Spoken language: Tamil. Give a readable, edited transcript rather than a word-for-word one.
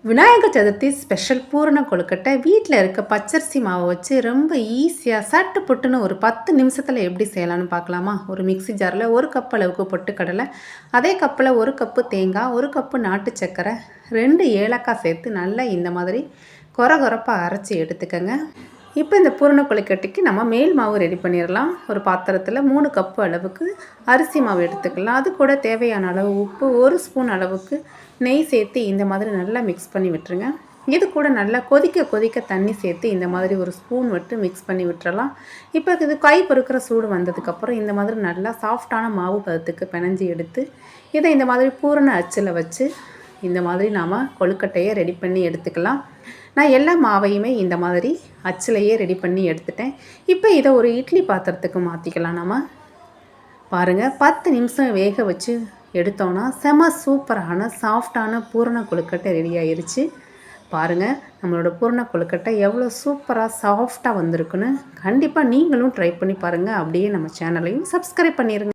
விநாயகர் சதுர்த்தி ஸ்பெஷல் பூரண கொழுக்கட்டை வீட்டில் இருக்க பச்சரிசி மாவை வச்சு ரொம்ப ஈஸியாக சட்டு புட்டுன்னு ஒரு 10 நிமிஷத்தில் எப்படி செய்யலான்னு பார்க்கலாமா. ஒரு மிக்சி ஜாரில் 1 கப் அளவுக்கு பொட்டுக்கடலை, அதே கப்பில் 1 கப்பு தேங்காய், 1 கப்பு நாட்டு சர்க்கரை, 2 ஏலக்காய் சேர்த்து நல்லா இந்த மாதிரி கொரகொரப்பாக அரைச்சி எடுத்துக்கோங்க. இப்போ இந்த பூரண கொழுக்கட்டைக்கு நம்ம மேல் மாவு ரெடி பண்ணிடலாம். ஒரு பாத்திரத்தில் 3 கப்பு அளவுக்கு அரிசி மாவு எடுத்துக்கலாம். அது கூட தேவையான அளவு உப்பு, 1 ஸ்பூன் அளவுக்கு நெய் சேர்த்து இந்த மாதிரி நல்லா மிக்ஸ் பண்ணி விட்டுருங்க. இது கூட நல்லா கொதிக்க கொதிக்க தண்ணி சேர்த்து இந்த மாதிரி ஒரு ஸ்பூன் விட்டு மிக்ஸ் பண்ணி விட்டுறலாம். இப்போ இது கை பொறுக்கிற சூடு வந்ததுக்கப்புறம் இந்த மாதிரி நல்லா சாஃப்டான மாவு பதத்துக்கு பிணைஞ்சி எடுத்து இதை இந்த மாதிரி பூரண அச்சில் வச்சு இந்த மாதிரி நாம் கொழுக்கட்டையை ரெடி பண்ணி எடுத்துக்கலாம். நான் எல்லா மாவையுமே இந்த மாதிரி அச்சிலையே ரெடி பண்ணி எடுத்துட்டேன். இப்போ இதை ஒரு இட்லி பாத்திரத்துக்கு மாற்றிக்கலாம். நம்ம பாருங்கள், 10 நிமிஷம் வேக வச்சு எடுத்தோன்னா செம சூப்பரான சாஃப்டான பூரண கொழுக்கட்டை ரெடி ஆயிடுச்சு. பாருங்கள், நம்மளோட பூரண கொழுக்கட்டை எவ்வளோ சூப்பராக சாஃப்டாக வந்திருக்குன்னு கண்டிப்பாக நீங்களும் ட்ரை பண்ணி பாருங்கள். அப்படியே நம்ம சேனலையும் சப்ஸ்கிரைப் பண்ணிடுங்க.